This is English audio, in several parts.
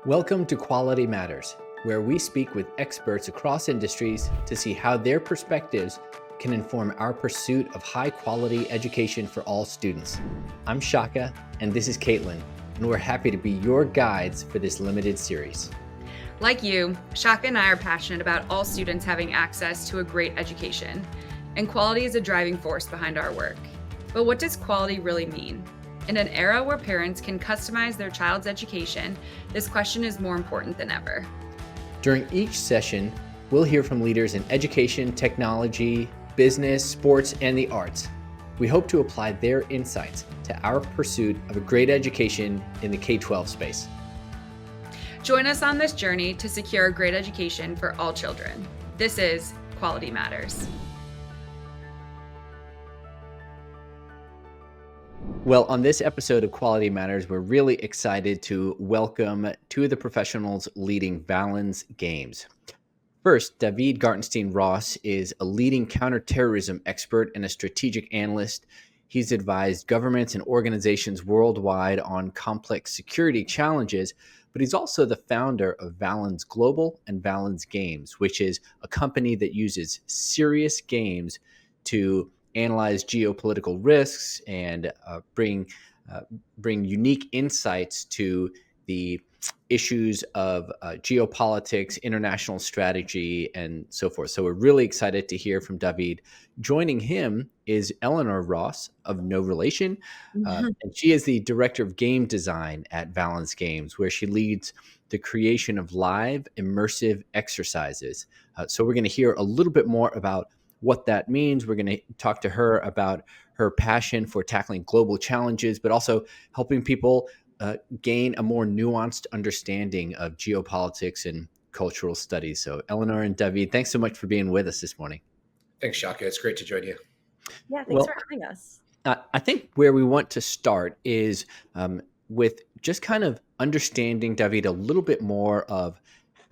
Welcome to Quality Matters, where we speak with experts across industries to see how their perspectives can inform our pursuit of high-quality education for all students. I'm Shaka, and this is Caitlin, and we're happy to be your guides for this limited series. Like you, Shaka and I are passionate about all students having access to a great education, and quality is a driving force behind our work. But what does quality really mean? In an era where parents can customize their child's education, this question is more important than ever. During each session, we'll hear from leaders in education, technology, business, sports, and the arts. We hope to apply their insights to our pursuit of a great education in the K-12 space. Join us on this journey to secure a great education for all children. This is Quality Matters. Well, on this episode of Quality Matters, we're really excited to welcome two of the professionals leading Valens Games. First, David Gartenstein-Ross is a leading counterterrorism expert and a strategic analyst. He's advised governments and organizations worldwide on complex security challenges, but he's also the founder of Valens Global and Valens Games, which is a company that uses serious games to analyze geopolitical risks and bring unique insights to the issues of geopolitics, international strategy, and so forth. So we're really excited to hear from David. Joining him is Eleanor Ross of no relation, and she is the director of game design at Valens Games, where she leads the creation of live immersive exercises. So we're going to hear a little bit more about what that means. We're going to talk to her about her passion for tackling global challenges, but also helping people gain a more nuanced understanding of geopolitics and cultural studies. So Eleanor and David, thanks so much for being with us this morning. Thanks, Shaka. It's great to join you. Yeah, thanks for having us. I think where we want to start is with just kind of understanding, David, a little bit more of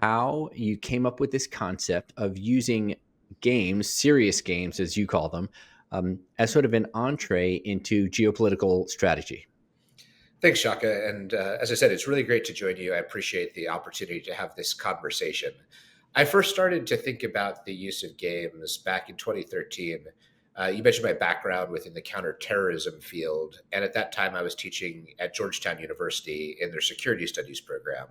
how you came up with this concept of using games, serious games, as you call them, as sort of an entree into geopolitical strategy. Thanks, Shaka. And as I said, it's really great to join you. I appreciate the opportunity to have this conversation. I first started to think about the use of games back in 2013. You mentioned my background within the counterterrorism field. And at that time, I was teaching at Georgetown University in their security studies program.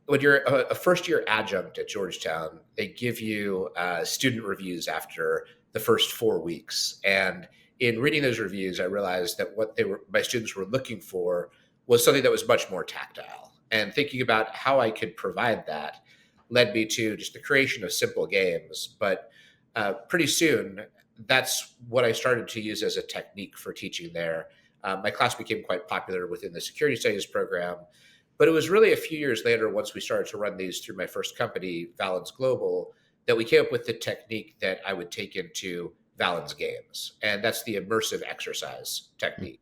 When you're a first-year adjunct at Georgetown, they give you student reviews after the first 4 weeks. And in reading those reviews, I realized that what my students were looking for was something that was much more tactile. And thinking about how I could provide that led me to just the creation of simple games. But pretty soon, that's what I started to use as a technique for teaching there. My class became quite popular within the security studies program. But it was really a few years later, once we started to run these through my first company, Valens Global, that we came up with the technique that I would take into Valens Games. And that's the immersive exercise technique.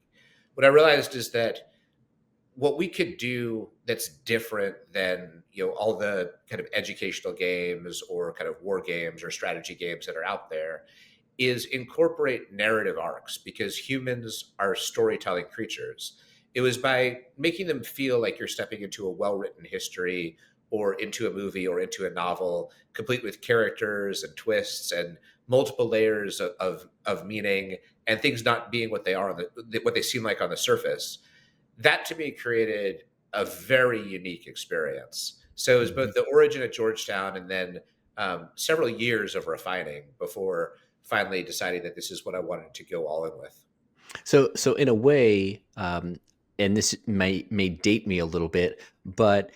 What I realized is that what we could do that's different than all the kind of educational games or kind of war games or strategy games that are out there is incorporate narrative arcs, because humans are storytelling creatures. It was by making them feel like you're stepping into a well-written history or into a movie or into a novel, complete with characters and twists and multiple layers of meaning and things not being what they are what they seem like on the surface. That to me created a very unique experience. So it was both the origin at Georgetown and then several years of refining before finally deciding that this is what I wanted to go all in with. So in a way, and this may date me a little bit, but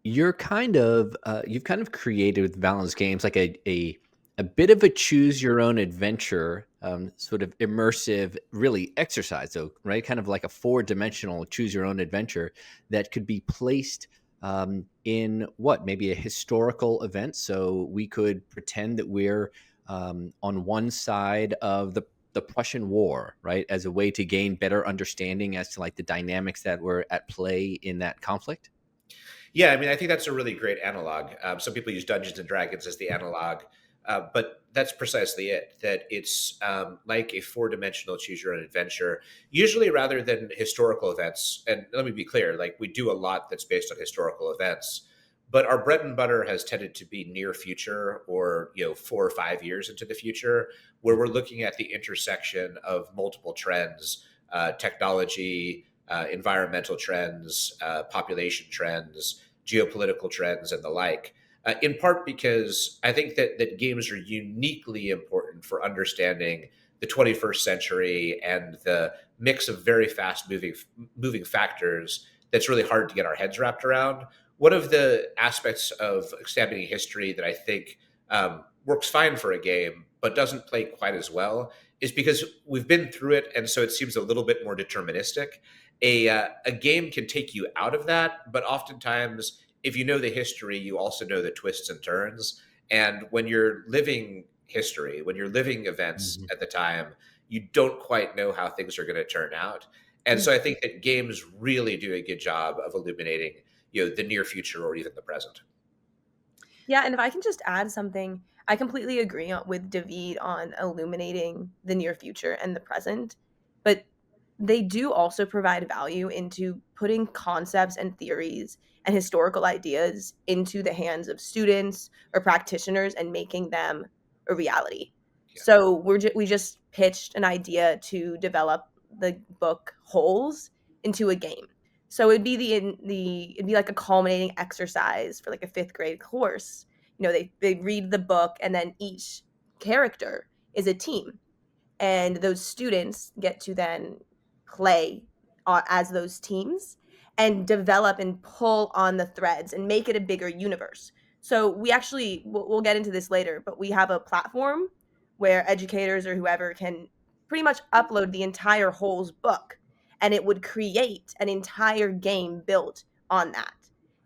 you've kind of created with Valens Games like a bit of a choose your own adventure, sort of immersive, really exercise. So right, kind of like a 4-dimensional choose your own adventure that could be placed in maybe a historical event. So we could pretend that we're on one side of the Prussian War, right, as a way to gain better understanding as to like the dynamics that were at play in that conflict? Yeah, I mean, I think that's a really great analog. Some people use Dungeons and Dragons as the analog. But that's precisely it, that it's like a four-dimensional choose your own adventure, usually rather than historical events. And let me be clear, like we do a lot that's based on historical events, but our bread and butter has tended to be near future, or 4 or 5 years into the future, where we're looking at the intersection of multiple trends, technology, environmental trends, population trends, geopolitical trends, and the like. In part because I think that games are uniquely important for understanding the 21st century and the mix of very fast moving factors that's really hard to get our heads wrapped around. One of the aspects of examining history that I think works fine for a game, but doesn't play quite as well, is because we've been through it, and so it seems a little bit more deterministic. A game can take you out of that, but oftentimes, if you know the history, you also know the twists and turns. And when you're living history, when you're living events Mhm. at the time, you don't quite know how things are going to turn out. And so I think that games really do a good job of illuminating, the near future or even the present. Yeah, and if I can just add something, I completely agree with David on illuminating the near future and the present, but they do also provide value into putting concepts and theories and historical ideas into the hands of students or practitioners and making them a reality. Yeah. So we just pitched an idea to develop the book Holes into a game. So it'd be like a culminating exercise for like a fifth grade course. They read the book, and then each character is a team, and those students get to then play as those teams and develop and pull on the threads and make it a bigger universe. So we actually we'll get into this later, but we have a platform where educators or whoever can pretty much upload the entire Holes book, and it would create an entire game built on that.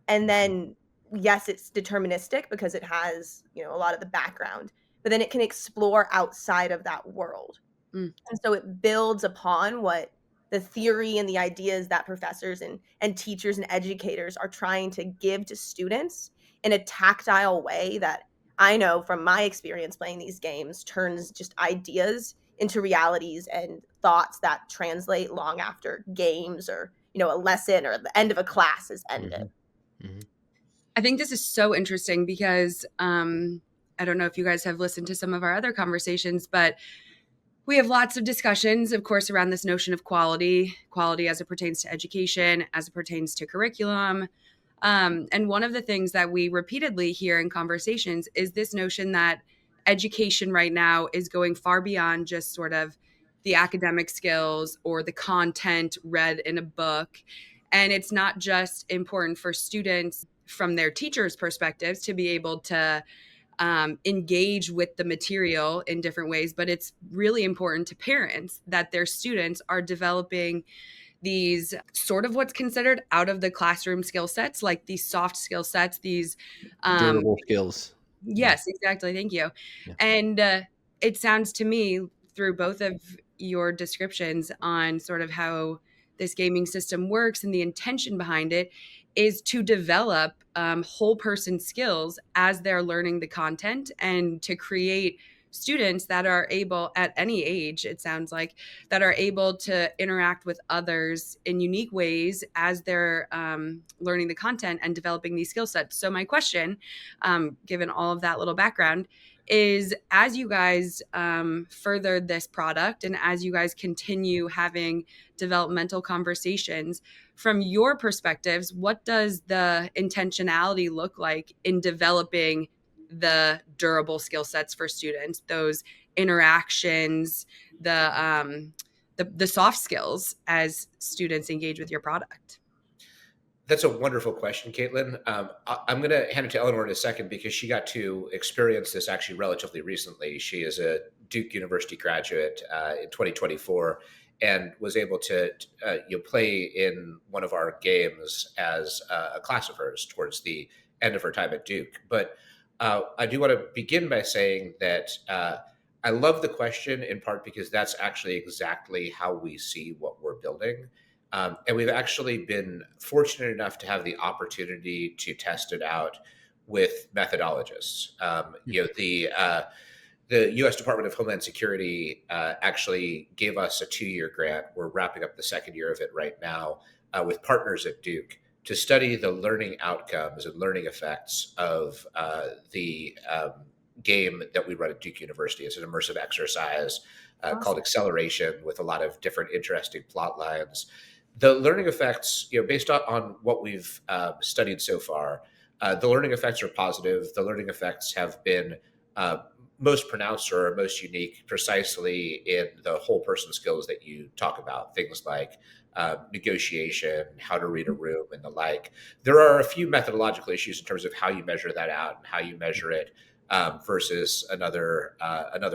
And Mhm. then yes, it's deterministic because it has, a lot of the background, but then it can explore outside of that world. Mm. And so it builds upon what the theory and the ideas that professors and teachers and educators are trying to give to students in a tactile way that I know from my experience playing these games turns just ideas into realities and thoughts that translate long after games or, a lesson or the end of a class is ended. Mhm. Mhm. I think this is so interesting because I don't know if you guys have listened to some of our other conversations, but we have lots of discussions, of course, around this notion of quality as it pertains to education, as it pertains to curriculum. And one of the things that we repeatedly hear in conversations is this notion that education right now is going far beyond just sort of the academic skills or the content read in a book. And it's not just important for students from their teachers' perspectives to be able to engage with the material in different ways, but it's really important to parents that their students are developing these sort of what's considered out of the classroom skill sets, like these soft skill sets, these um, Durable skills. Yeah. yes, exactly. Thank you. Yeah. And it sounds to me through both of your descriptions on sort of how this gaming system works and the intention behind it is to develop whole person skills as they're learning the content and to create students that are able at any age, it sounds like, that are able to interact with others in unique ways as they're learning the content and developing these skill sets. So my question, given all of that little background, is as you guys further this product and as you guys continue having developmental conversations, from your perspectives, what does the intentionality look like in developing the durable skill sets for students, those interactions, the soft skills as students engage with your product? That's a wonderful question, Caitlin. I'm going to hand it to Eleanor in a second because she got to experience this actually relatively recently. She is a Duke University graduate in 2024 and was able to play in one of our games as a class of hers towards the end of her time at Duke. But I do want to begin by saying that I love the question in part because that's actually exactly how we see what we're building. And we've actually been fortunate enough to have the opportunity to test it out with methodologists. The U.S. Department of Homeland Security actually gave us a 2-year grant. We're wrapping up the second year of it right now with partners at Duke to study the learning outcomes and learning effects of the game that we run at Duke University. It's an immersive exercise called Awesome. Acceleration with a lot of different interesting plot lines. The learning effects, based on what we've studied so far, the learning effects are positive. The learning effects have been most pronounced or most unique precisely in the whole person skills that you talk about, things like negotiation, how to read a room, and the like. There are a few methodological issues in terms of how you measure that out and how you measure it versus another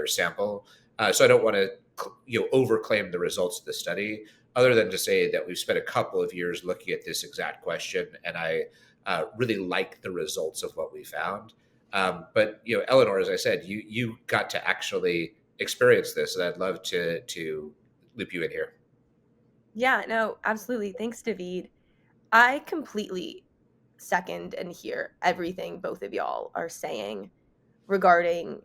sample. So I don't want to overclaim the results of the study, other than to say that we've spent a couple of years looking at this exact question, and I really like the results of what we found. But Eleanor, as I said, you got to actually experience this, and I'd love to loop you in here. Yeah, no, absolutely. Thanks, David. I completely second and hear everything both of y'all are saying regarding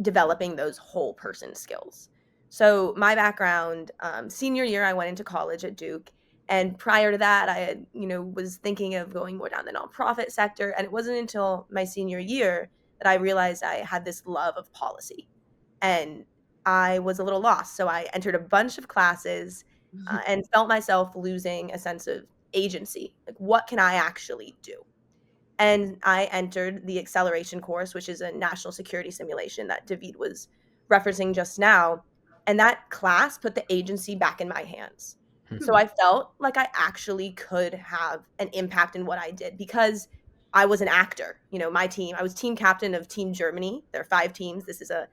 developing those whole person skills. So my background, senior year, I went into college at Duke, and prior to that, I had, was thinking of going more down the nonprofit sector. And it wasn't until my senior year that I realized I had this love of policy, and I was a little lost. So I entered a bunch of classes and felt myself losing a sense of agency. Like, what can I actually do? And I entered the acceleration course, which is a national security simulation that David was referencing just now. And that class put the agency back in my hands. So Hmm. I felt like I actually could have an impact in what I did because I was an actor. My team, I was team captain of Team Germany. There are 5 teams. This is a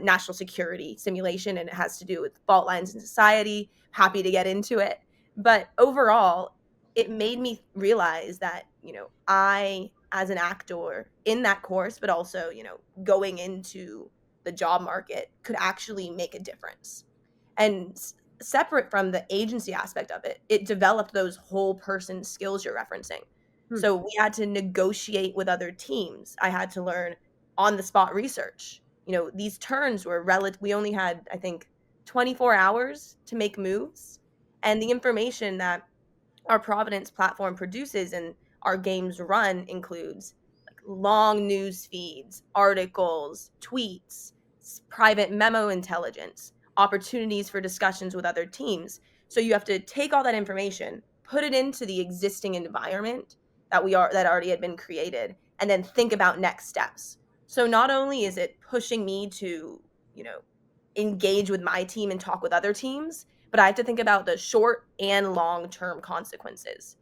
national security simulation, and it has to do with fault lines in society. Happy to get into it. But overall, it made me realize that, I, as an actor in that course, but also, going into the job market, could actually make a difference. And separate from the agency aspect of it, it developed those whole person skills you're referencing. Hmm. So we had to negotiate with other teams. I had to learn on the spot research. These turns were relative. We only had, I think, 24 hours to make moves. And the information that our Providence platform produces and our games run includes like long news feeds, articles, tweets, private memo intelligence, opportunities for discussions with other teams. So you have to take all that information, put it into the existing environment that already had been created, and then think about next steps. So not only is it pushing me to, you know, engage with my team and talk with other teams, but I have to think about the short and long term consequences.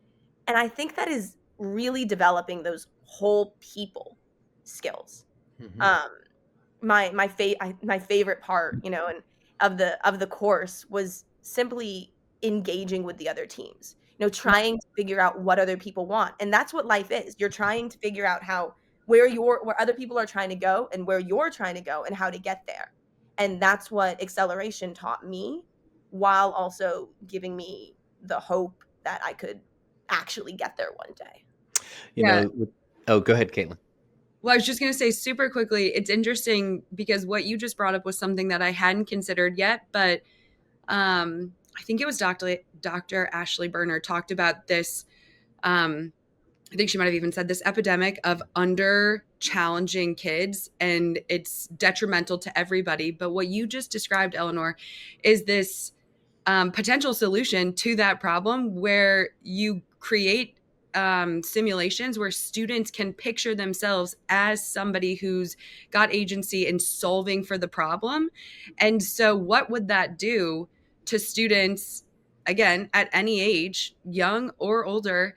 And I think that is really developing those whole people skills. Hmm. Um, my favorite part, and of the course was simply engaging with the other teams. Trying to figure out what other people want, and that's what life is. You're trying to figure out how where other people are trying to go and where you're trying to go and how to get there. And that's what acceleration taught me, while also giving me the hope that I could actually get there one day. You Yeah. know, with- oh, go ahead, Caitlin. Well, I was just going to say super quickly, it's interesting because what you just brought up was something that I hadn't considered yet, but I think it was Dr. Ashley Berner talked about this. I think she might have even said this epidemic of under challenging kids, and it's detrimental to everybody. But what you just described, Eleanor, is this potential solution to that problem where you create simulations where students can picture themselves as somebody who's got agency in solving for the problem. And so, what would that do to students, again, at any age, young or older,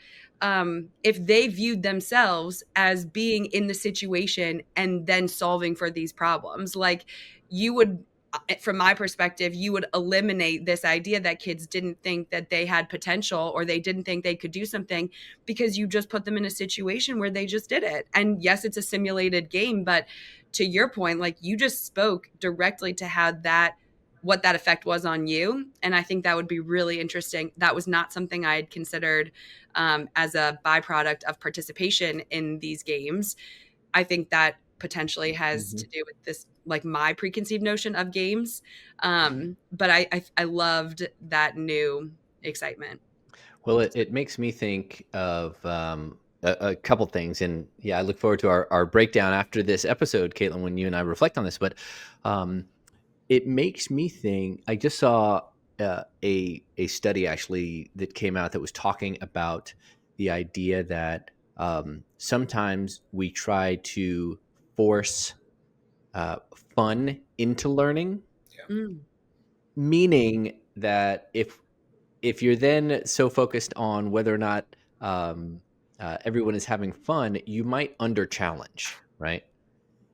if they viewed themselves as being in the situation and then solving for these problems? Like, you would, from my perspective, you would eliminate this idea that kids didn't think that they had potential or they didn't think they could do something, because you just put them in a situation where they just did it. And yes, it's a simulated game, but to your point, like, you just spoke directly to how that what that effect was on you. And I think that would be really interesting. That was not something I had considered as a byproduct of participation in these games. I think that potentially has to Mhm. do with this, like my preconceived notion of games. But I loved that new excitement. Well, it makes me think of a couple things, and yeah, I look forward to our breakdown after this episode, Caitlin, when you and I reflect on this. But um, it makes me think. I just saw a study actually that came out that was talking about the idea that sometimes we try to force uh, fun into learning, Mm. meaning that if you're then so focused on whether or not everyone is having fun, you might under challenge, right?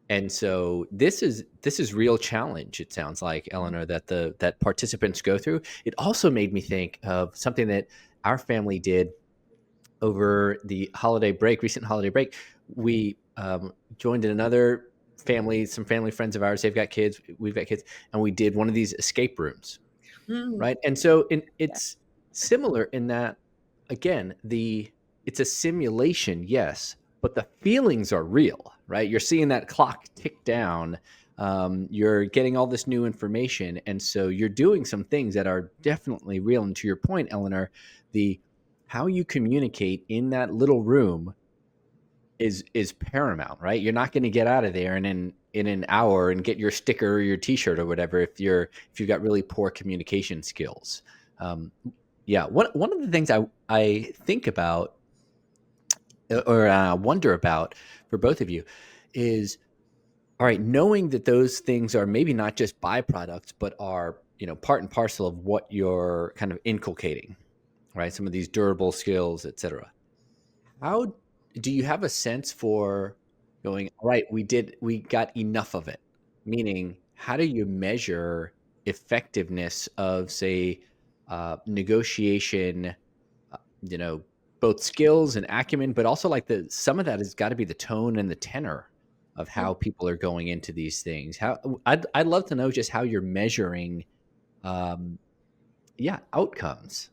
And so this is real challenge. It sounds like, Eleanor, that that participants go through. It also made me think of something that our family did over the holiday break, recent holiday break. We joined in another family, some family friends of ours. They've got kids, we've got kids, and we did one of these escape rooms, Mm. right? And so Yeah. it's similar in that, again, it's a simulation, yes, but the feelings are real, right? You're seeing that clock tick down. You're getting all this new information, and so you're doing some things that are definitely real. And to your point, Eleanor, the how you communicate in that little room is paramount, right? You're not going to get out of there and in an hour and get your sticker or your T-shirt or whatever if you've got really poor communication skills. Um, yeah, one of the things I think about or wonder about for both of you is, all right, knowing that those things are maybe not just byproducts, but are part and parcel of what you're kind of inculcating, right? Some of these durable skills, etc. How do you have a sense for going, all right, we got enough of it? Meaning, how do you measure effectiveness of, say, negotiation, uh, you know, both skills and acumen, but also like some of that has got to be the tone and the tenor of how people are going into these things. I'd love to know just how you're measuring, um, yeah, outcomes.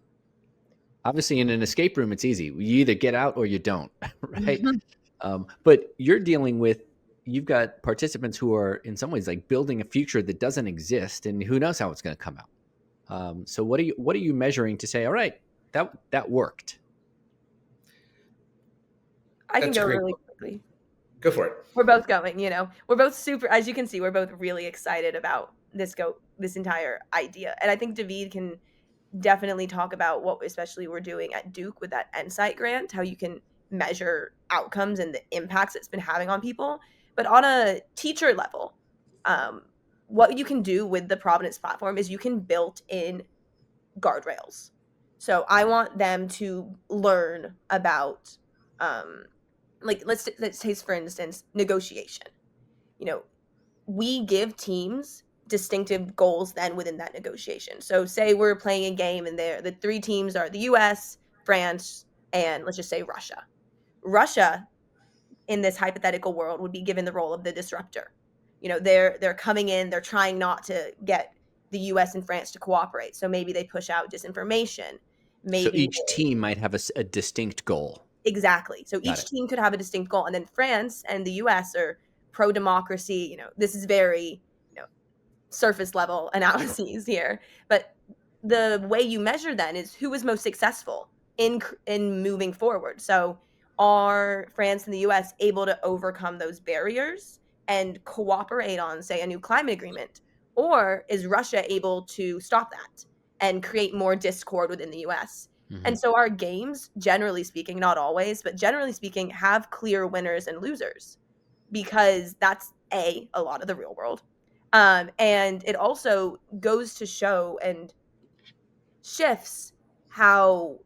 Obviously, in an escape room, it's easy. You either get out or you don't, right? Mhm. But you're dealing with, you've got participants who are in some ways like building a future that doesn't exist, and who knows how it's going to come out. So what are you measuring to say, all right, that worked? I can That's a go great. really quickly. Go for it. We're both going, we're both super, as you can see, we're both really excited about this entire idea. And I think David can definitely talk about what especially we're doing at Duke with that Insight grant, how you can measure outcomes and the impacts it's been having on people. But on a teacher level, um, what you can do with the Providence platform is you can build in guardrails. So I want them to learn about, um, like let's take for instance negotiation. You know, we give teams distinctive goals then within that negotiation. So say we're playing a game and the three teams are the US, France, and let's just say Russia. Russia in this hypothetical world would be given the role of the disruptor. They're coming in, they're trying not to get the US and France to cooperate. So maybe they push out disinformation. So Maybe each team might have a distinct goal. exactly. So Got each it. team could have a distinct goal. And then France and the US are pro democracy. This is very, surface level analyses here. But the way you measure then is who is most successful in moving forward. So are France and the US able to overcome those barriers and cooperate on, say, a new climate agreement? Or is Russia able to stop that and create more discord within the US? Hmm. And so our games, generally speaking, not always, but generally speaking, have clear winners and losers because that's a lot of the real world. And it also goes to show and shifts how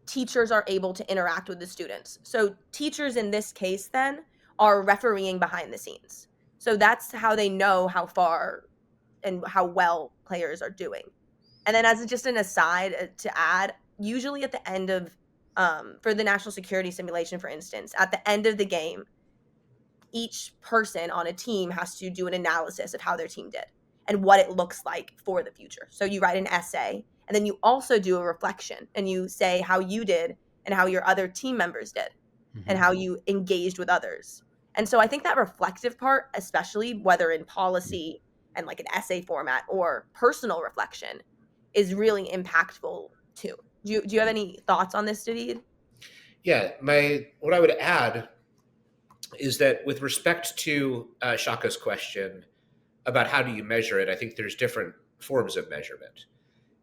teachers are able to interact with the students. So teachers in this case then are refereeing behind the scenes. So that's how they know how far and how well players are doing. And then as just an aside to add, usually at the end of for the national security simulation, for instance, at the end of the game, each person on a team has to do an analysis of how their team did. and what it looks like for the future. So you write an essay, and then you also do a reflection, and you say how you did and how your other team members did and Mhm. how you engaged with others. And so I think that reflective part, especially whether in policy and like an essay format or personal reflection, is really impactful too. Do you have any thoughts on this, David? Yeah, my what I would add is that with respect to Shaka's question about how do you measure it, I think there's different forms of measurement.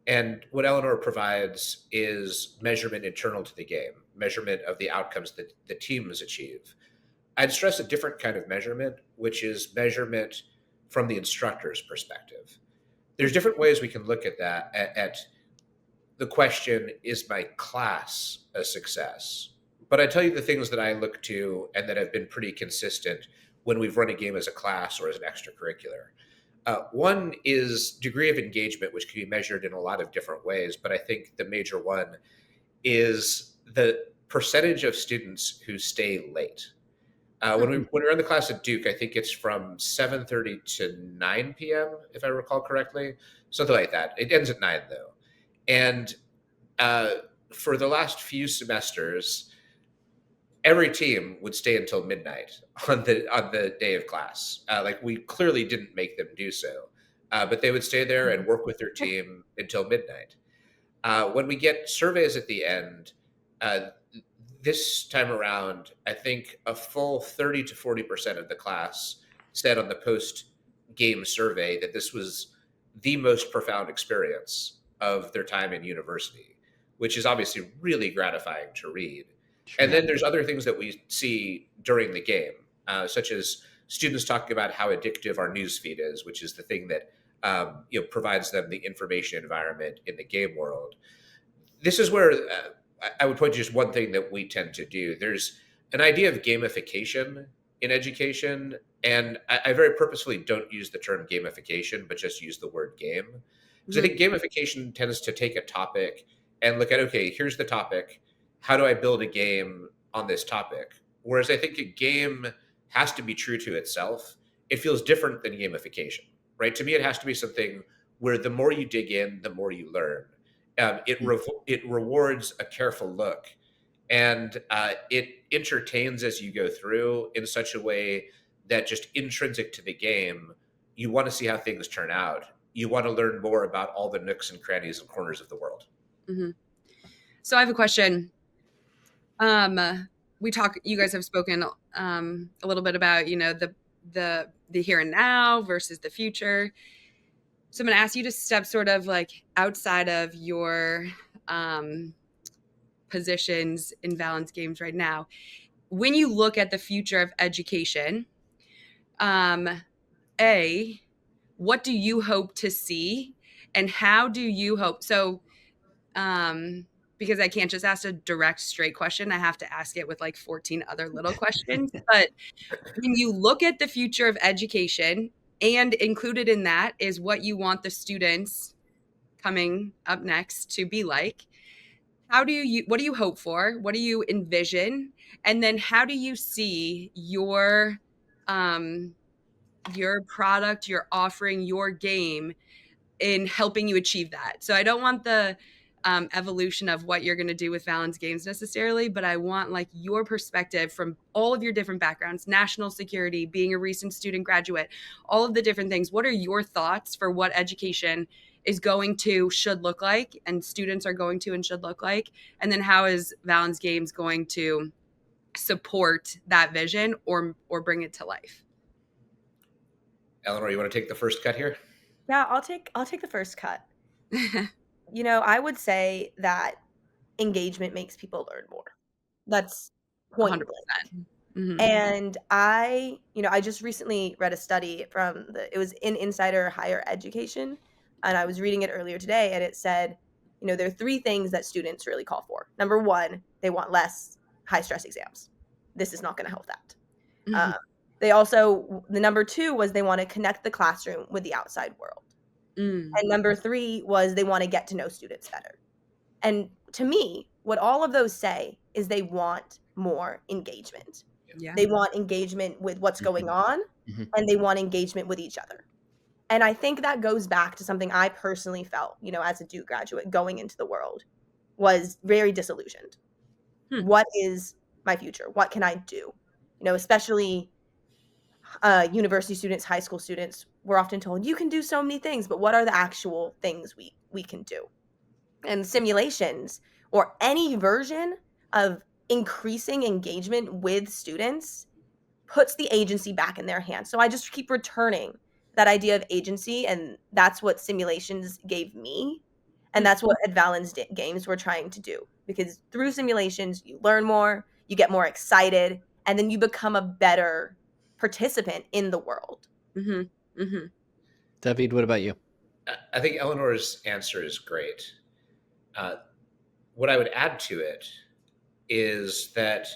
And what Eleanor provides is measurement internal to the game, measurement of the outcomes that the teams achieve. I'd stress a different kind of measurement, which is measurement from the instructor's perspective. There's different ways we can look at that, at the question, is my class a success? But I tell you the things that I look to and that have been pretty consistent when we've run a game as a class or as an extracurricular. One is degree of engagement, which can be measured in a lot of different ways, but I think the major one is the percentage of students who stay late. When we run the class at Duke, I think it's from 7:30 to 9 p.m. if I recall correctly, something like that. It ends at 9 though, and uh, for the last few semesters, every team would stay until midnight on the day of class. Like we clearly didn't make them do so, but they would stay there and work with their team until midnight. When we get surveys at the end, uh, this time around, I think a full 30 to 40% of the class said on the post game survey that this was the most profound experience of their time in university, which is obviously really gratifying to read. And Sure. then there's other things that we see during the game, such as students talking about how addictive our news feed is, which is the thing that provides them the information environment in the game world. This is where I would point to just one thing that we tend to do. There's an idea of gamification in education, and I very purposefully don't use the term gamification, but just use the word game. Because I Mhm. think gamification tends to take a topic and look at, okay, here's the topic. How do I build a game on this topic? Whereas I think a game has to be true to itself. It feels different than gamification, right? To me, it has to be something where the more you dig in, the more you learn. It rewards a careful look, and it entertains as you go through in such a way that just intrinsic to the game, you want to see how things turn out. You want to learn more about all the nooks and crannies and corners of the world. Mhm. So I have a question. You guys have spoken a little bit about, the here and now versus the future. So I'm going to ask you to step sort of like outside of your um, positions in Valens Games right now. When you look at the future of education, um, A, what do you hope to see? And how do you hope? Um, because I can't just ask a direct, straight question. I have to ask it with like 14 other little questions. But when you look at the future of education, and included in that is what you want the students coming up next to be like, what do you hope for? What do you envision? And then how do you see um, your product, your offering, your game in helping you achieve that? So I don't want the evolution of what you're going to do with Valens Games necessarily, but I want like your perspective from all of your different backgrounds, national security, being a recent student graduate, all of the different things. What are your thoughts for what education is going to, should look like, and students are going to and should look like? And then how is Valens Games going to support that vision or bring it to life? Eleanor, you want to take the first cut here? Yeah, I'll take the first cut. I would say that engagement makes people learn more. That's point blank. 100%. Hmm. And I just recently read a study it was in Insider Higher Education, and I was reading it earlier today, and it said, there are three things that students really call for. Number one, they want less high stress exams. This is not going to help that. Hmm. Um, the number two was they want to connect the classroom with the outside world. Mm. And number three was they want to get to know students better. And to me, what all of those say is they want more engagement. Yeah. They want engagement with what's going Mhm. on, Mhm. and they want engagement with each other. And I think that goes back to something I personally felt, as a Duke graduate going into the world, was very disillusioned. Hmm. What is my future? What can I do? Especially university students, high school students, we're often told you can do so many things, but what are the actual things we can do? And simulations or any version of increasing engagement with students puts the agency back in their hands. So I just keep returning that idea of agency, and that's what simulations gave me. And that's what at Valens Games we're trying to do. Because through simulations, you learn more, you get more excited, and then you become a better participant in the world. Mm-hmm. Mm-hmm. David, what about you? I think Eleanor's answer is great. Uh, what I would add to it is that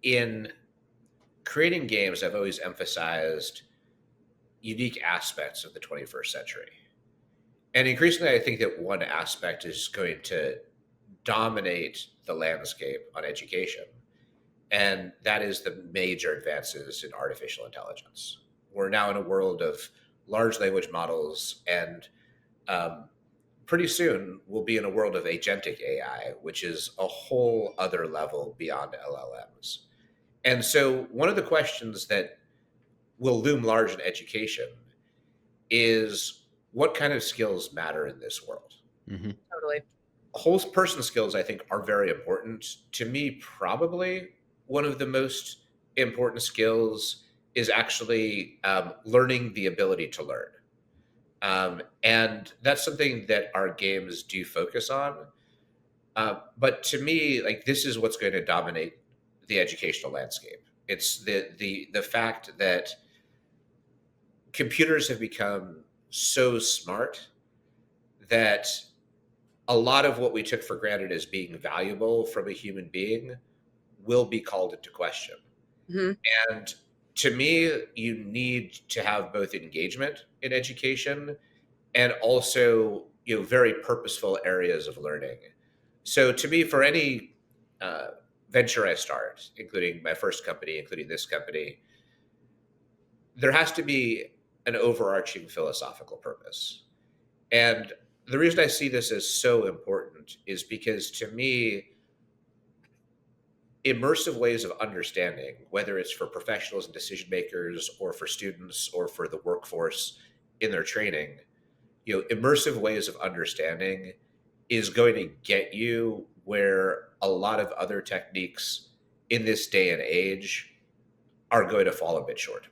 in creating games, I've always emphasized unique aspects of the 21st century. And increasingly, I think that one aspect is going to dominate the landscape on education, and that is the major advances in artificial intelligence. We're now in a world of large language models, and um, pretty soon we'll be in a world of agentic AI, which is a whole other level beyond LLMs. And so, one of the questions that will loom large in education is what kind of skills matter in this world? Mm-hmm. Totally. Whole person skills, I think, are very important. To me, probably one of the most important skills is actually learning the ability to learn. And that's something that our games do focus on. But to me, like, this is what's going to dominate the educational landscape. It's the fact that computers have become so smart that a lot of what we took for granted as being valuable from a human being will be called into question. Mm-hmm. And to me, you need to have both engagement in education and also, very purposeful areas of learning. So to me, for any uh, venture I start, including my first company, including this company, there has to be an overarching philosophical purpose. And the reason I see this as so important is because, to me, immersive ways of understanding, whether it's for professionals and decision makers or for students or for the workforce in their training, immersive ways of understanding is going to get you where a lot of other techniques in this day and age are going to fall a bit short.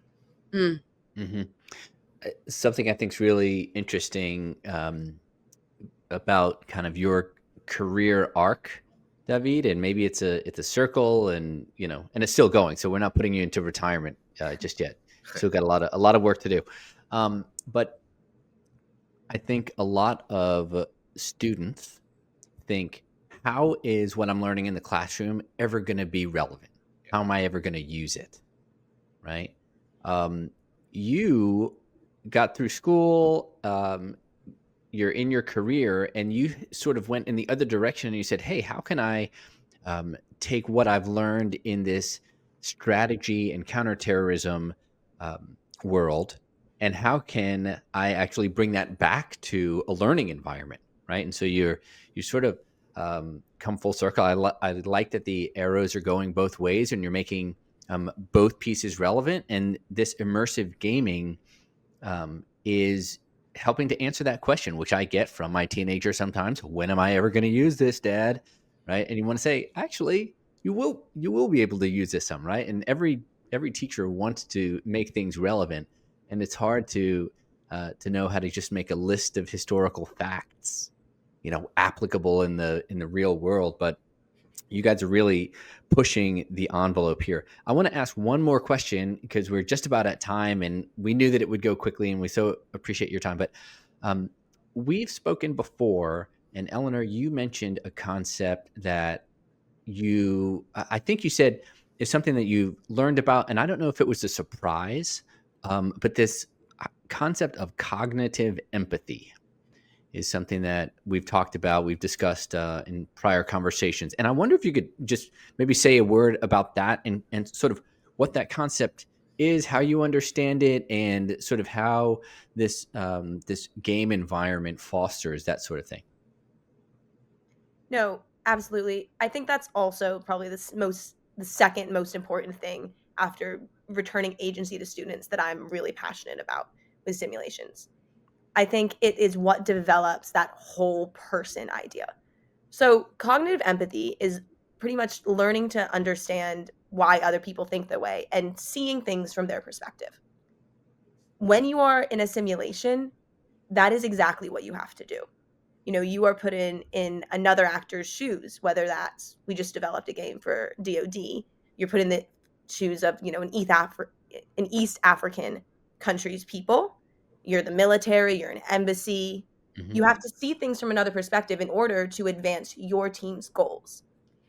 Mm. Mm-hmm. Something I think is really interesting about kind of your career arc, David, and maybe it's a circle, and and it's still going. So we're not putting you into retirement just yet. Still got a lot of work to do. But I think a lot of students think, how is what I'm learning in the classroom ever going to be relevant? How am I ever going to use it? Right? Um, you got through school. You're in your career, and you sort of went in the other direction, and you said, hey, how can I take what I've learned in this strategy and counterterrorism world, and how can I actually bring that back to a learning environment, right? And so you sort of come full circle. I like that the arrows are going both ways, and you're making both pieces relevant, and this immersive gaming is helping to answer that question, which I get from my teenager sometimes. When am I ever going to use this, Dad? Right? And you want to say, actually, you will be able to use this some, right? And every teacher wants to make things relevant, and it's hard to know how to just make a list of historical facts, applicable in the real world. But you guys are really pushing the envelope here. I want to ask one more question because we're just about at time, and we knew that it would go quickly, and we so appreciate your time. But we've spoken before, and Eleanor, you mentioned a concept that I think you said is something that you learned about, and I don't know if it was a surprise, but this concept of cognitive empathy is something that we've talked about, we've discussed in prior conversations. And I wonder if you could just maybe say a word about that, and sort of what that concept is, how you understand it, and sort of how this game environment fosters that sort of thing. No, absolutely. I think that's also probably the second most important thing after returning agency to students that I'm really passionate about with simulations. I think it is what develops that whole person idea. So, cognitive empathy is pretty much learning to understand why other people think the way and seeing things from their perspective. When you are in a simulation, that is exactly what you have to do. You are put in another actor's shoes, whether that's we just developed a game for DoD. You're put in the shoes of an East African country's people. You're the military. You're an embassy. Hmm. You have to see things from another perspective in order to advance your team's goals.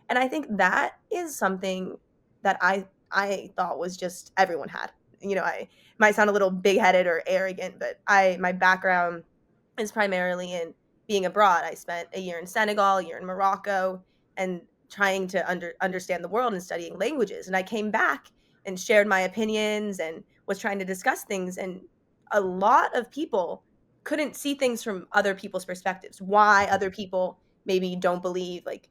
And I think that is something that I thought was just everyone had. I might sound a little big-headed or arrogant, but I my background is primarily in being abroad. I spent a year in Senegal, a year in Morocco, and trying to understand the world and studying languages. And I came back and shared my opinions and was trying to discuss things. And a lot of people couldn't see things from other people's perspectives. Why other people maybe don't believe like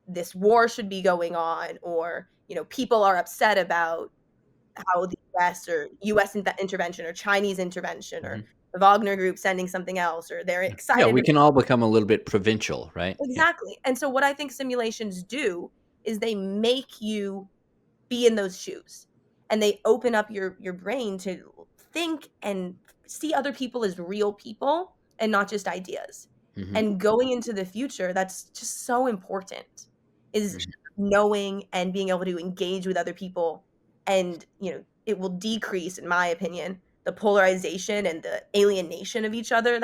this war should be going on, or people are upset about how the US intervention or Chinese intervention or Hmm. the Wagner Group sending something else, or they're Yeah, excited. we can all become a little bit provincial, right? Yeah. Exactly. And so what I think simulations do is they make you be in those shoes, and they open up your brain to think and see other people as real people and not just ideas. Hmm. And going into the future, that's just so important, is Hmm. knowing and being able to engage with other people. And it will decrease, in my opinion, the polarization and the alienation of each other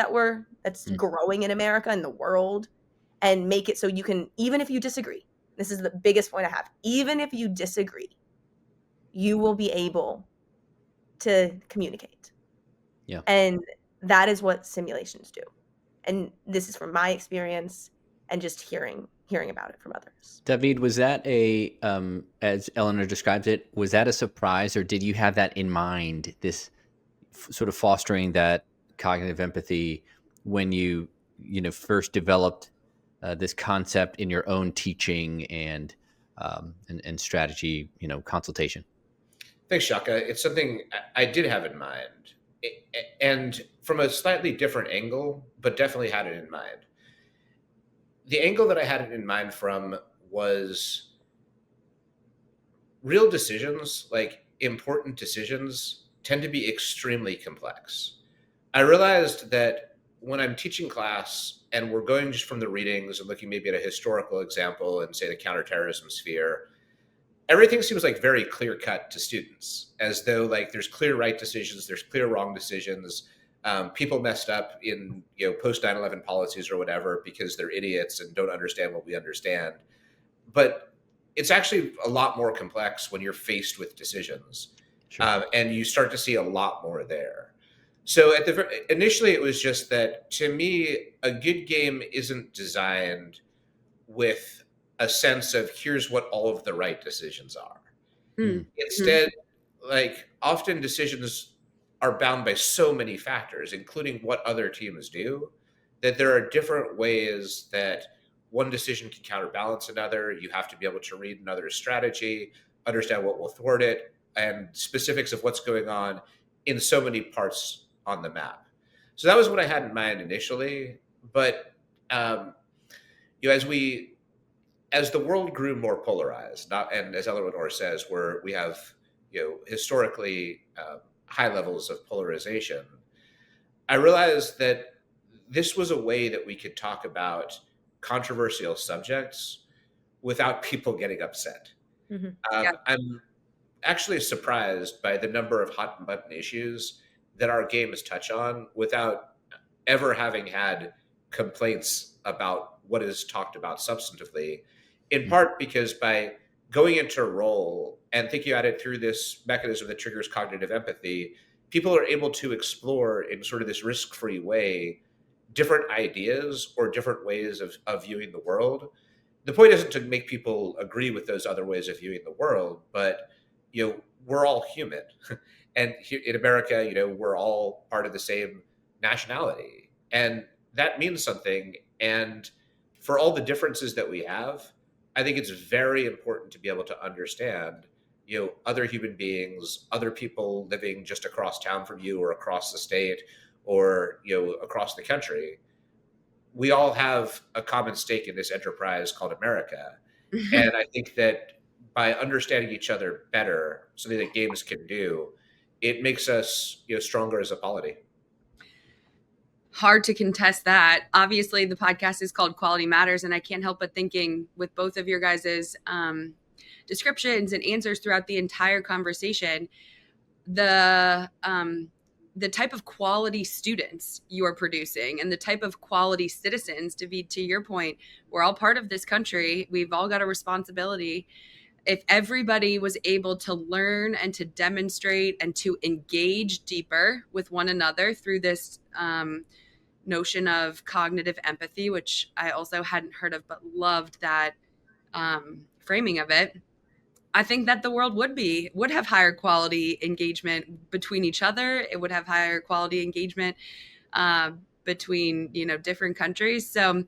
that's growing in America and the world, and make it so you can, even if you disagree, this is the biggest point I have, even if you disagree, you will be able to communicate. Yeah. And that is what simulations do. And this is from my experience and just hearing about it from others. David, was that as Eleanor describes it, was that a surprise, or did you have that in mind? This sort of fostering that cognitive empathy when you first developed this concept in your own teaching and strategy, consultation. Thanks, Shaka. It's something I did have in mind, and from a slightly different angle, but definitely had it in mind. The angle that I had it in mind from was real decisions, like important decisions, tend to be extremely complex. I realized that when I'm teaching class and we're going just from the readings and looking maybe at a historical example and say the counterterrorism sphere, everything seems like very clear cut to students, as though like there's clear right decisions, there's clear wrong decisions. People messed up in post 9/11 policies or whatever because they're idiots and don't understand what we understand. But it's actually a lot more complex when you're faced with decisions, Sure. and you start to see a lot more there. So initially, it was just that to me, a good game isn't designed with a sense of here's what all of the right decisions are. Mm. Mm. Mhm. Instead, like often decisions are bound by so many factors, including what other teams do, that there are different ways that one decision can counterbalance another. You have to be able to read another's strategy, understand what will thwart it, and specifics of what's going on in so many parts on the map. So that was what I had in mind initially. But um, as the world grew more polarized, not and as Eleanor says, where we have historically high levels of polarization, I realized that this was a way that we could talk about controversial subjects without people getting upset. Mhm. Yeah. I'm actually surprised by the number of hot button issues that our games touch on without ever having had complaints about what is talked about substantively, in Mm. part because by going into a role and thinking about it through this mechanism that triggers cognitive empathy, people are able to explore in sort of this risk free way different ideas or different ways of viewing the world. The point isn't to make people agree with those other ways of viewing the world, but we're all human. And in America, we're all part of the same nationality. And that means something. And for all the differences that we have, I think it's very important to be able to understand, other human beings, other people living just across town from you or across the state or, across the country. We all have a common stake in this enterprise called America. And I think that by understanding each other better, something that games can do, it makes us, stronger as a polity. Hard to contest that. Obviously, the podcast is called Quality Matters, and I can't help but thinking with both of your guys's descriptions and answers throughout the entire conversation, the type of quality students you are producing and the type of quality citizens. To your point, we're all part of this country. We've all got a responsibility. If everybody was able to learn and to demonstrate and to engage deeper with one another through this notion of cognitive empathy, which I also hadn't heard of, but loved that framing of it. I think that the world would have higher quality engagement between each other. It would have higher quality engagement between different countries. So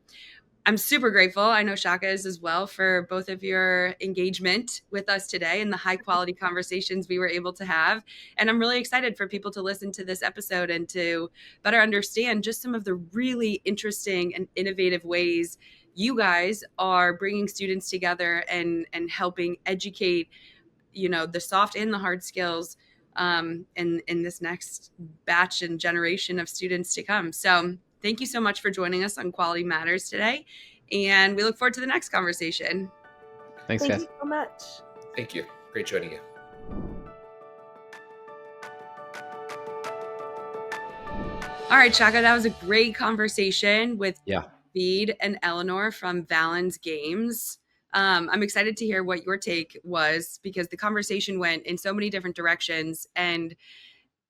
I'm super grateful. I know Shaka is as well, for both of your engagement with us today and the high quality conversations we were able to have. And I'm really excited for people to listen to this episode and to better understand just some of the really interesting and innovative ways you guys are bringing students together and helping educate, the soft and the hard skills in this next batch and generation of students to come. So thank you so much for joining us on Quality Matters today. And we look forward to the next conversation. Thanks, Thank you guys. so much. Thank you. Great joining you. All right, Shaka, that was a great conversation with Yeah. Bede and Eleanor from Valens Games. I'm excited to hear what your take was, because the conversation went in so many different directions. And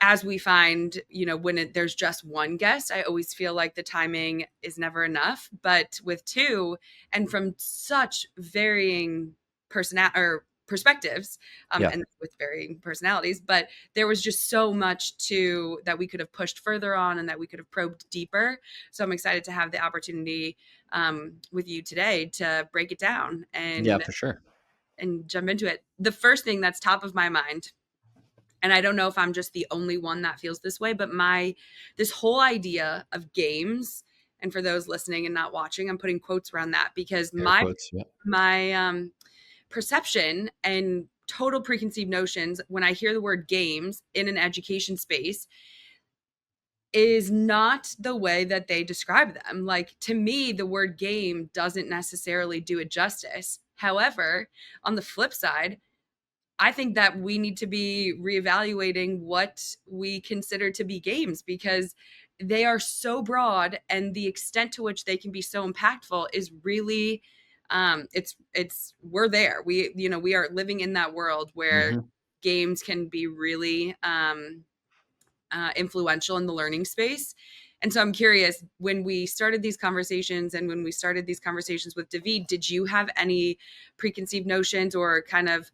as we find, when there's just one guest, I always feel like the timing is never enough. But with two, and from such varying perspectives, Yeah. and with varying personalities, but there was just so much that we could have pushed further on and that we could have probed deeper. So I'm excited to have the opportunity with you today to break it down Yeah, and for sure. jump into it. The first thing that's top of my mind, and I don't know if I'm just the only one that feels this way, but this whole idea of games, and for those listening and not watching, I'm putting quotes around that, because Air quotes. Yeah. my perception and total preconceived notions when I hear the word games in an education space is not the way that they describe them. Like, to me, the word game doesn't necessarily do it justice. However, on the flip side, I think that we need to be reevaluating what we consider to be games, because they are so broad, and the extent to which they can be so impactful is really it's we're there. We are living in that world where Hmm. games can be really influential in the learning space. And so I'm curious, when we started these conversations and when we started these conversations with David, did you have any preconceived notions or kind of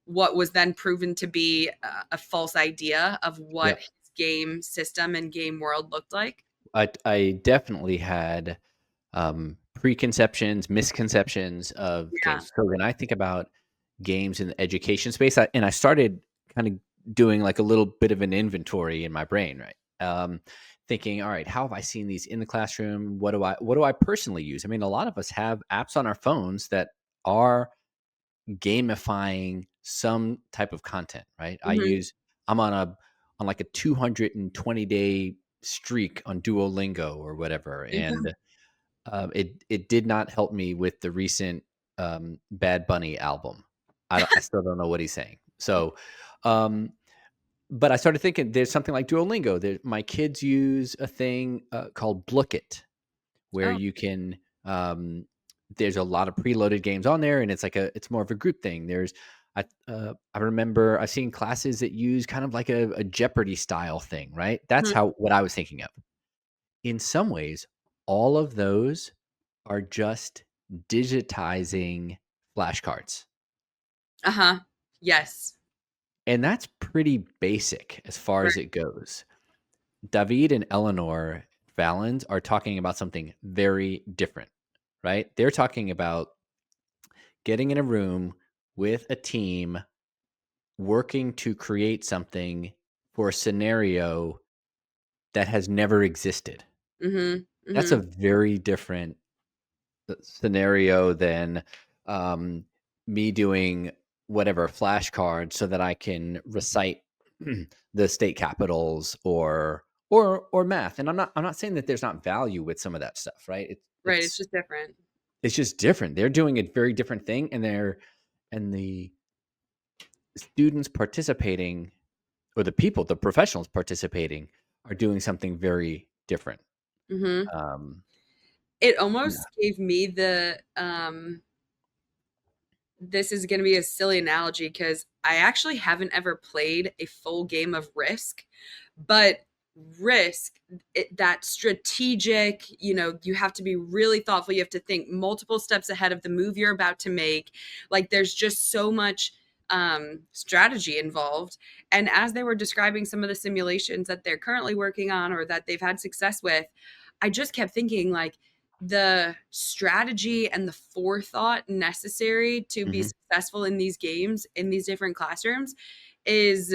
what was then proven to be a false idea of Yeah. what his game system and game world looked like? I definitely had preconceptions, misconceptions of Yeah. games. So when I think about games in the education space, I started kind of doing like a little bit of an inventory in my brain, right? Thinking, all right, how have I seen these in the classroom? What do I personally use? I mean, a lot of us have apps on our phones that are gamifying some type of content, right? Hmm. I'm on like a 220-day streak on Duolingo or whatever, Yeah. and it did not help me with the recent Bad Bunny album. I still don't know what he's saying. So, um, but I started thinking there's something like Duolingo. My kids use a thing called Blook It, where Oh. you can there's a lot of preloaded games on there, and it's more of a group thing. I remember I've seen classes that use kind of like a Jeopardy style thing, right? That's Mhm. how what I was thinking of. In some ways, all of those are just digitizing flashcards. Uh-huh. Yes. And that's pretty basic as far Right. as it goes. David and Eleanor Valens are talking about something very different, right? They're talking about getting in a room with a team, working to create something for a scenario that has never existed. Mhm. That's a Mhm. very different scenario than me doing whatever flashcards so that I can recite the state capitals or math. And I'm not saying that there's not value with some of that stuff, right? Right, it's just different. It's just different. They're doing a very different thing, and the students participating, or the professionals participating, are doing something very different. Mhm. Um, It yeah. almost gave me this is gonna be a silly analogy because I actually haven't ever played a full game of Risk, but Risk, that strategic, you have to be really thoughtful. You have to think multiple steps ahead of the move you're about to make. Like there's just so much strategy involved. And as they were describing some of the simulations that they're currently working on or that they've had success with, I just kept thinking like the strategy and the forethought necessary to be Mhm. successful in these games in these different classrooms is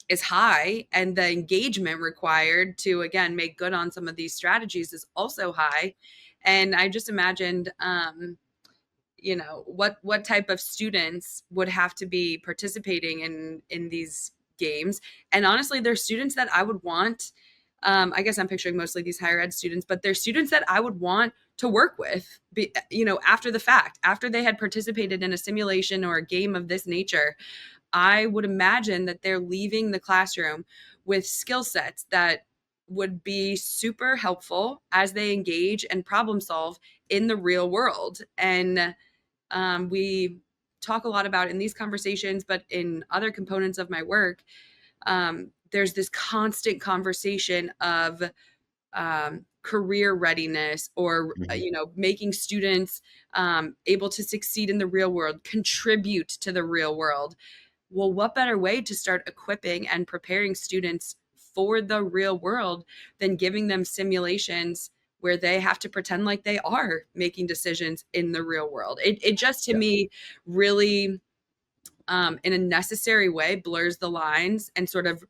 is high, and the engagement required to again make good on some of these strategies is also high. And I just imagined what type of students would have to be participating in these games. And honestly, they're students that I would want, I guess I'm picturing mostly these higher ed students, but they're students that I would want to work with, after the fact, after they had participated in a simulation or a game of this nature. I would imagine that they're leaving the classroom with skill sets that would be super helpful as they engage and problem solve in the real world. And we talk a lot about in these conversations, but in other components of my work, there's this constant conversation of career readiness, or Mhm. making students able to succeed in the real world, contribute to the real world. Well, what better way to start equipping and preparing students for the real world than giving them simulations where they have to pretend like they are making decisions in the real world? It just, to Yeah. me, really, in a necessary way, blurs the lines and sort of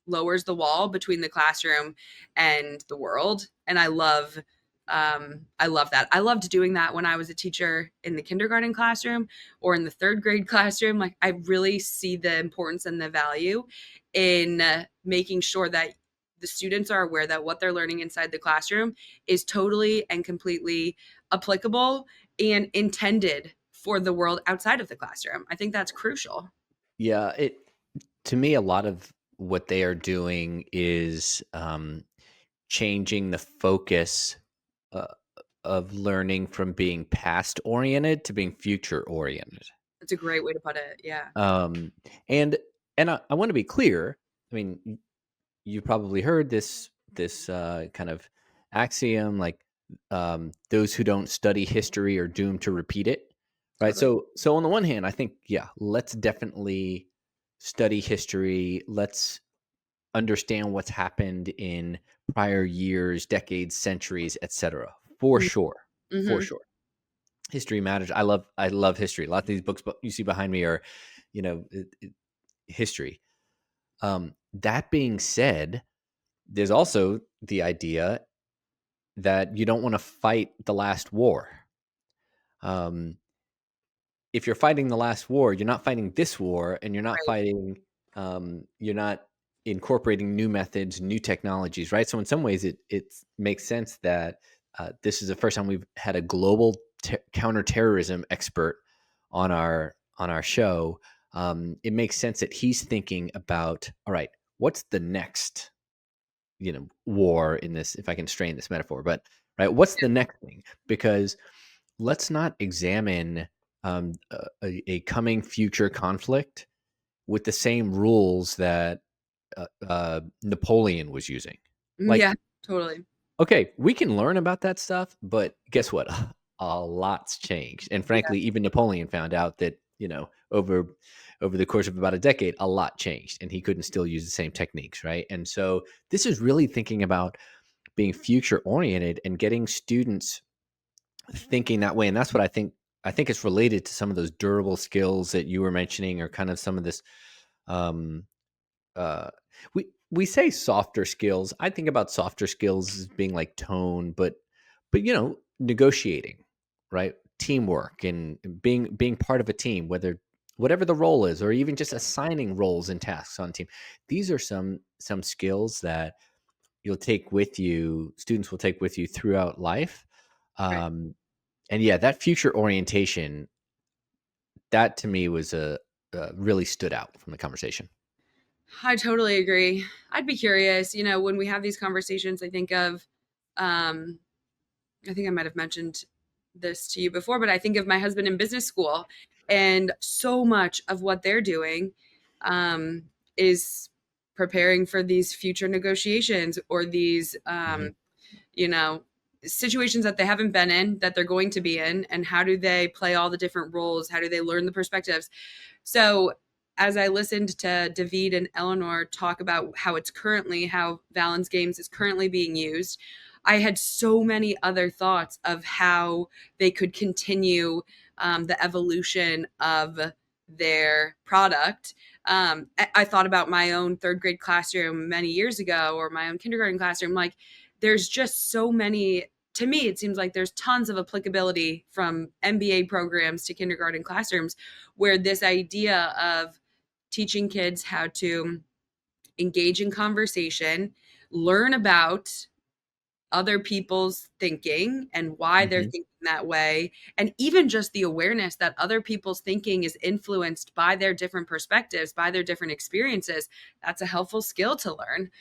lowers the wall between the classroom and the world. And I love that. I loved doing that when I was a teacher in the kindergarten classroom or in the third grade classroom. Like I really see the importance and the value in making sure that the students are aware that what they're learning inside the classroom is totally and completely applicable and intended for the world outside of the classroom. I think that's crucial. Yeah, to me, a lot of what they are doing is changing the focus uh, of learning from being past oriented to being future oriented. That's a great way to put it. Yeah. Um, and I want to be clear. I mean, you've probably heard this kind of axiom, like those who don't study history are doomed to repeat it, right? Totally. So on the one hand, I think, yeah, let's definitely study history. Let's understand what's happened in prior years, decades, centuries, etc. For sure, for Mm-hmm. sure. History matters. I love history. A lot of these books you see behind me are, history. That being said, there's also the idea that you don't want to fight the last war. Um, if you're fighting the last war, you're not fighting this war, and Right. you're not incorporating new methods, new technologies, right? So in some ways, it makes sense that this is the first time we've had a global counterterrorism expert on our show. It makes sense that he's thinking about, all right, what's the next war in this, if I can strain this metaphor, but right, what's the next thing? Because let's not examine a coming future conflict with the same rules that Napoleon was using. Like, Yeah, totally. okay, we can learn about that stuff, but guess what? A lot's changed. And Yeah. frankly, even Napoleon found out that over the course of about a decade, a lot changed, and he couldn't still use the same techniques, right? And so this is really thinking about being future oriented and getting students thinking that way. And that's what I think it's related to some of those durable skills that you were mentioning, or kind of some of this um uh we say softer skills. I think about softer skills as being like tone, but negotiating, right? Teamwork and being part of a team, whatever the role is, or even just assigning roles and tasks on team. These are some skills that students will take with you throughout life. Right. um and yeah, that future orientation, that to me was a really stood out from the conversation. I totally agree. I'd be curious, when we have these conversations, um, I think I might have mentioned this to you before, but I think of my husband in business school, and so much of what they're doing um, is preparing for these future negotiations, or these, Hmm. you know, situations that they haven't been in, that they're going to be in, and how do they play all the different roles? How do they learn the perspectives? So, as I listened to David and Eleanor talk about how Valens Games is currently being used, I had so many other thoughts of how they could continue the evolution of their product. I thought about my own third grade classroom many years ago, or my own kindergarten classroom. Like, there's just so many. To me, it seems like there's tons of applicability from MBA programs to kindergarten classrooms, where this idea of teaching kids how to engage in conversation, learn about other people's thinking and why they're Hmm. thinking that way, and even just the awareness that other people's thinking is influenced by their different perspectives, by their different experiences. That's a helpful skill to learn.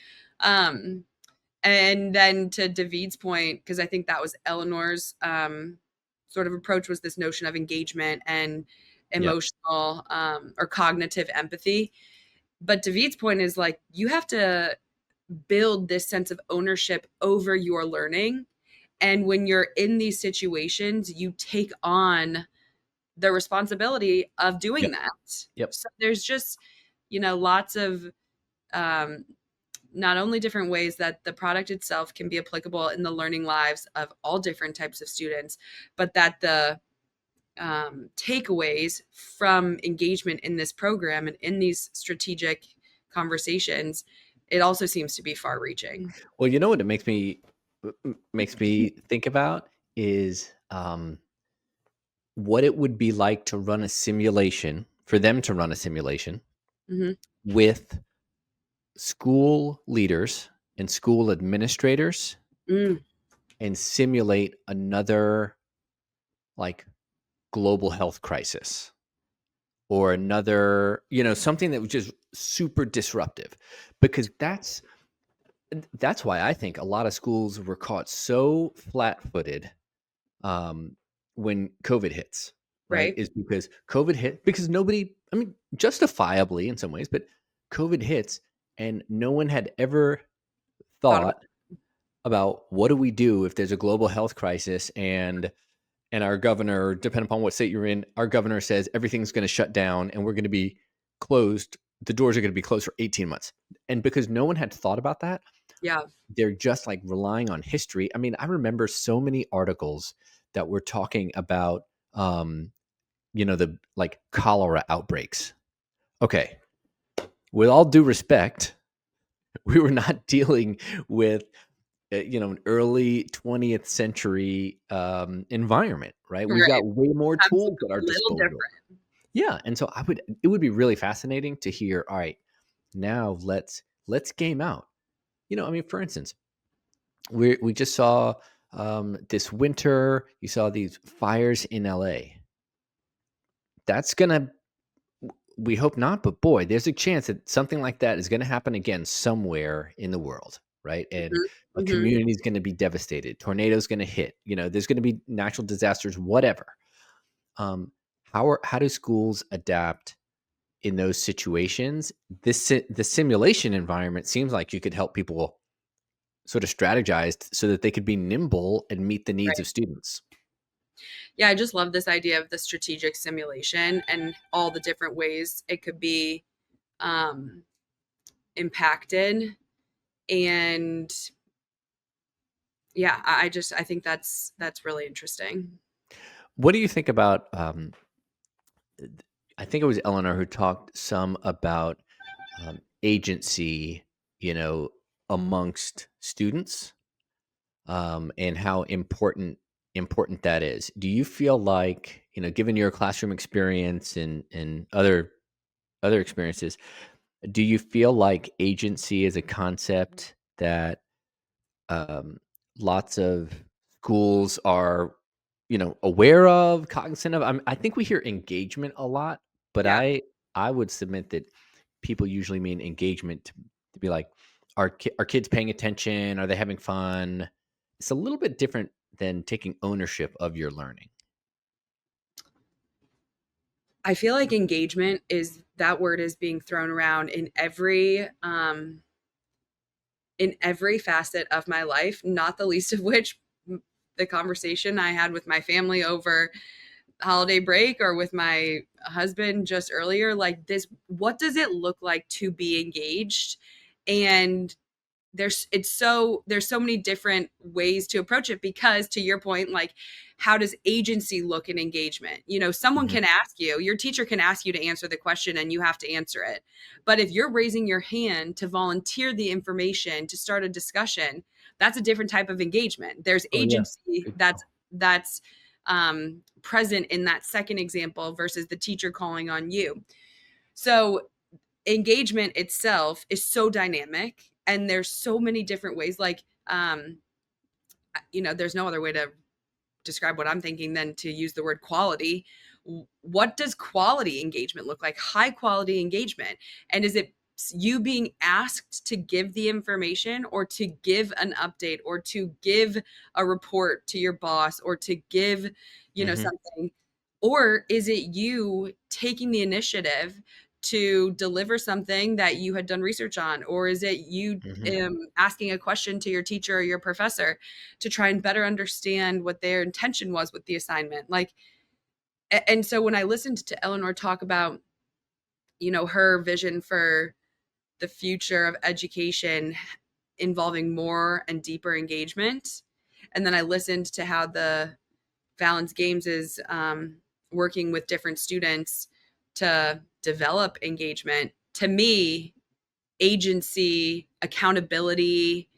Um, and then to David's point, because I think that was Eleanor's sort of approach, was this notion of engagement and Yep. emotional or cognitive empathy. But David's point is, like, you have to build this sense of ownership over your learning. And when you're in these situations, you take on the responsibility of doing Yep. that. Yep. So there's just, lots of um, not only different ways that the product itself can be applicable in the learning lives of all different types of students, but that the takeaways from engagement in this program and in these strategic conversations, it also seems to be far reaching. Well, you know what it makes me think about is what it would be like to run a simulation, for them to run a simulation Hmm. with school leaders and school administrators, Mm, and simulate another, like, global health crisis, or another, something that was just super disruptive. Because that's why I think a lot of schools were caught so flat-footed um, when COVID hits, right? right. Is because COVID hit, because nobody, I mean, justifiably in some ways, but COVID hits, and no one had ever Thought about thought about what do we do if there's a global health crisis, and our governor, depending upon what state you're in, our governor says everything's going to shut down and we're going to be closed. The doors are going to be closed for 18 months. And because no one had thought about that, Yeah. they're just like relying on history. I mean, I remember so many articles that were talking about, the like cholera outbreaks. Okay. With all due respect, we were not dealing with an early 20th century environment, right? We've Right. got way more tools Absolutely. at our A little disposal. different. Yeah, and so it would be really fascinating to hear, all right, now let's game out. I mean, for instance, we just saw this winter, you saw these fires in LA. That's gonna We hope not, but boy, there's a chance that something like that is gonna happen again somewhere in the world, right? And Mhm. a Mhm. community is gonna be devastated. Tornadoes gonna hit. There's gonna be natural disasters, whatever. Um, how do schools adapt in those situations? The simulation environment seems like you could help people sort of strategize so that they could be nimble and meet the needs Right. of students. Yeah, I just love this idea of the strategic simulation and all the different ways it could be um, impacted. And yeah, I think that's really interesting. What do you think about? I think it was Eleanor who talked some about agency, you know, amongst students, and how important that is. Do you feel like, given your classroom experience and other experiences, do you feel like agency is a concept that um, lots of schools are, aware of, cognizant of? I think we hear engagement a lot, but Yeah. I would submit that people usually mean engagement to be like, are kids paying attention? Are they having fun? It's a little bit different than taking ownership of your learning. I feel like engagement is that word is being thrown around in every facet of my life, not the least of which the conversation I had with my family over holiday break or with my husband just earlier. Like, this, what does it look like to be engaged? And there's so many different ways to approach it, because to your point, like, how does agency look in engagement? Someone Mhm, can ask you, your teacher can ask you to answer the question and you have to answer it. But if you're raising your hand to volunteer the information, to start a discussion, that's a different type of engagement. There's oh, yeah. agency Good that's present in that second example versus the teacher calling on you. So engagement itself is so dynamic, and there's so many different ways. Like, there's no other way to describe what I'm thinking than to use the word quality. What does quality engagement look like? High quality engagement. And is it you being asked to give the information, or to give an update, or to give a report to your boss, or to give, Mhm, something? Or is it you taking the initiative to deliver something that you had done research on? Or is it you mhm, asking a question to your teacher or your professor to try and better understand what their intention was with the assignment? Like, and so when I listened to Eleanor talk about, her vision for the future of education involving more and deeper engagement, and then I listened to how the Valens Games is working with different students to develop engagement. To me, agency, accountability,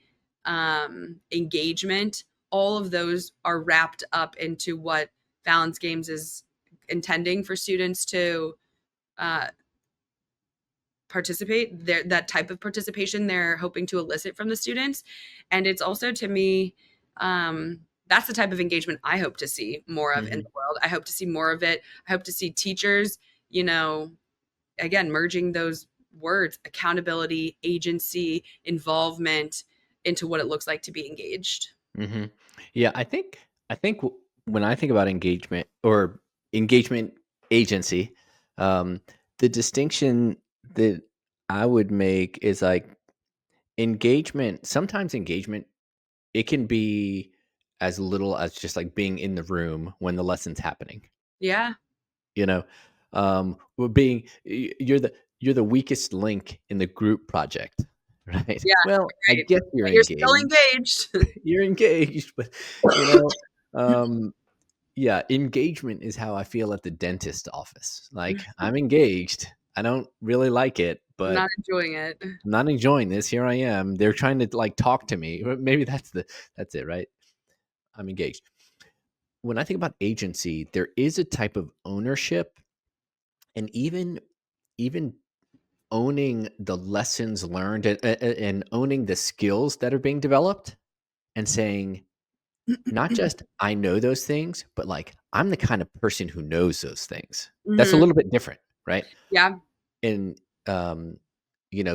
engagement, all of those are wrapped up into what Valens Games is intending for students to uh, participate. That type of participation they're hoping to elicit from the students. And it's also, to me, that's the type of engagement I hope to see more of in mhm. the world. I hope to see more of it. I hope to see teachers, you know, again, merging those words, accountability, agency, involvement, into what it looks like to be engaged. Mhm. Yeah, I think when I think about engagement or engagement agency, um, the distinction that I would make is like engagement. Sometimes engagement, it can be as little as just like being in the room when the lesson's happening. Yeah. You know, you're the weakest link in the group project, right? Yeah. Well, I Right. guess you're But you're still engaged. engaged. You're engaged, but you know, um, yeah, engagement is how I feel at the dentist office. Like, I'm engaged. I don't really like it, but Not enjoying it. I'm not enjoying this. Here I am. They're trying to like talk to me. Maybe that's it, right? I'm engaged. When I think about agency, there is a type of ownership, and even owning the lessons learned, and owning the skills that are being developed, and saying, not just I know those things, but like I'm the kind of person who knows those things. That's a Mhm. little bit different, right? Yeah. And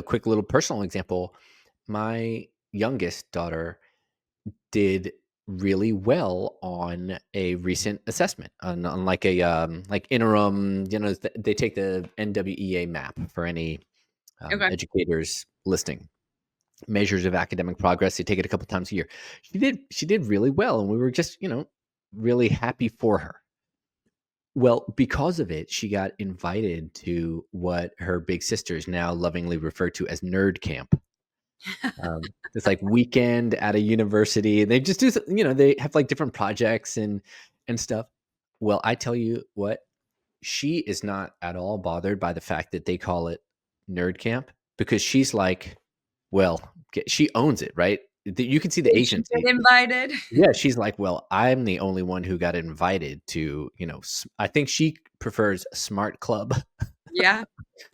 quick little personal example, my youngest daughter did really well on a recent assessment on like a like interim, they take the NWEA map for any Okay. educators listing measures of academic progress. They take it a couple times a year. She did really well, and we were just really happy for her. Well, because of it, she got invited to what her big sisters now lovingly refer to as nerd camp. It's like weekend at a university. They just do, they have like different projects and stuff. Well, I tell you what, she is not at all bothered by the fact that they call it nerd camp, because she's like, well, she owns it, right? You can see the Did she agency. get invited? Yeah, she's like, well, I'm the only one who got invited to, I think she prefers Smart Club. Yeah,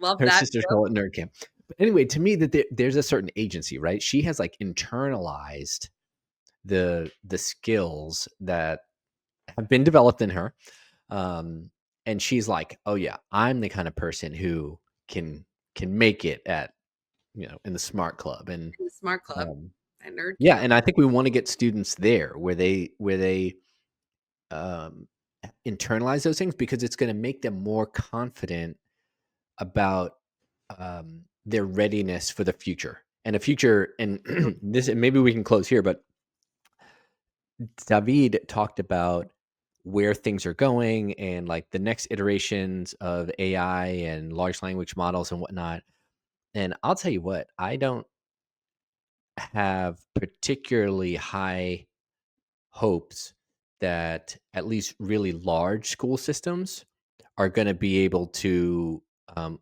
love Her that sisters too. call it Nerd Camp. But anyway, to me, that there's a certain agency, right? She has like internalized the skills that have been developed in her, and she's like, oh yeah, I'm the kind of person who can make it at in the Smart Club. And In the Smart Club um, at Nerd yeah, Camp. and I think we want to get students there where they um, internalize those things, because it's going to make them more confident about their readiness for the future and a future. And this, and maybe we can close here, but David talked about where things are going and like the next iterations of AI and large language models and whatnot. And I'll tell you what, I don't have particularly high hopes that at least really large school systems are going to be able to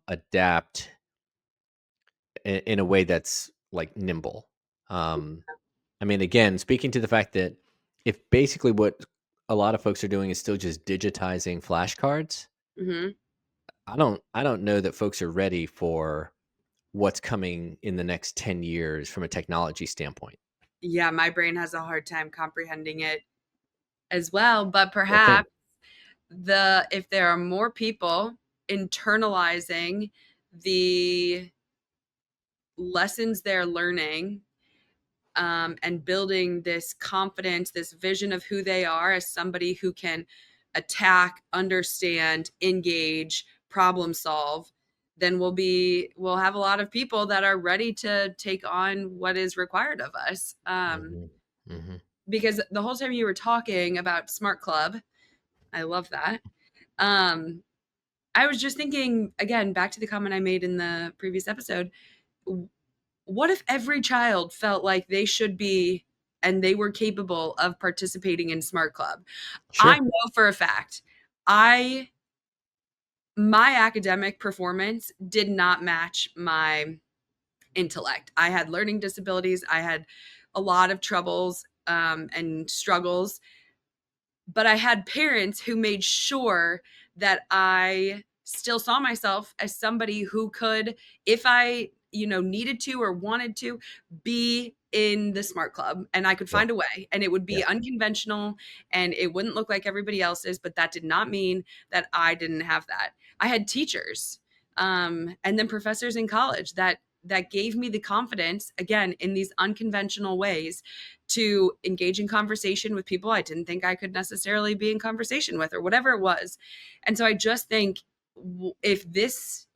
adapt in a way that's like nimble. I mean, again, speaking to the fact that if basically what a lot of folks are doing is still just digitizing flashcards, Hmm. I don't know that folks are ready for what's coming in the next 10 years from a technology standpoint. Yeah, my brain has a hard time comprehending it as well. But Sure thing. perhaps if there are more people internalizing the lessons they're learning, and building this confidence, this vision of who they are as somebody who can attack, understand, engage, problem solve, then we'll have a lot of people that are ready to take on what is required of us. Hmm. Hmm. Because the whole time you were talking about Smart Club, I love that. Um, I was just thinking again back to the comment I made in the previous episode. What if every child felt like they should be and they were capable of participating in Smart Club? I Sure. know for a fact I my academic performance did not match my intellect. I had learning disabilities. I had a lot of troubles, and struggles, but I had parents who made sure that I still saw myself as somebody who could, if I, needed to or wanted to, be in the Smart Club and I could Yeah. find a way and it would Yeah. be unconventional and it wouldn't look like everybody else's, but that did not mean that I didn't have that. I had teachers, and then professors in college that gave me the confidence, again, in these unconventional ways, to engage in conversation with people I didn't think I could necessarily be in conversation with, or whatever it was. And so I just think if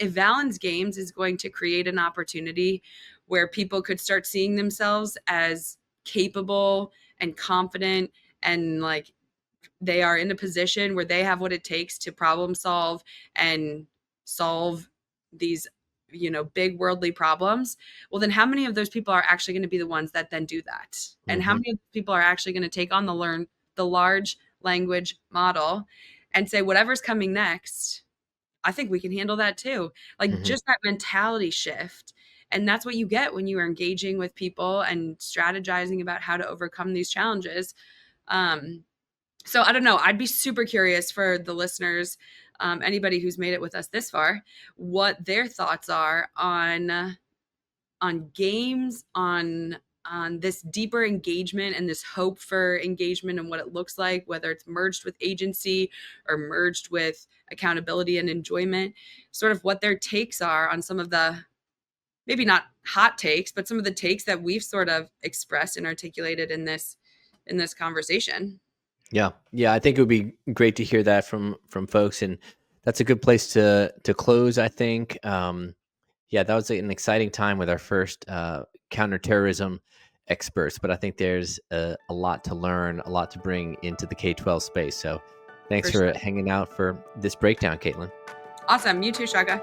Valens Games is going to create an opportunity where people could start seeing themselves as capable and confident, and like they are in a position where they have what it takes to problem solve and solve these big worldly problems, well then how many of those people are actually going to be the ones that then do that, and how Hmm. many of those people are actually going to take on the large language model and say whatever's coming next, I think we can handle that too. Like Hmm. just that mentality shift. And that's what you get when you are engaging with people and strategizing about how to overcome these challenges. um, so I don't know. I'd be super curious for the listeners, anybody who's made it with us this far, what their thoughts are on games, on this deeper engagement and this hope for engagement and what it looks like, whether it's merged with agency or merged with accountability and enjoyment, sort of what their takes are on some of the, maybe not hot takes, but some of the takes that we've sort of expressed and articulated in this conversation. Yeah. Yeah. I think it would be great to hear that from folks. And that's a good place to close, I think. Yeah, that was an exciting time with our first counterterrorism experts, but I think there's a lot to learn, a lot to bring into the K-12 space. So thanks For for sure. hanging out for this breakdown, Caitlin. Awesome. You too, Shaka.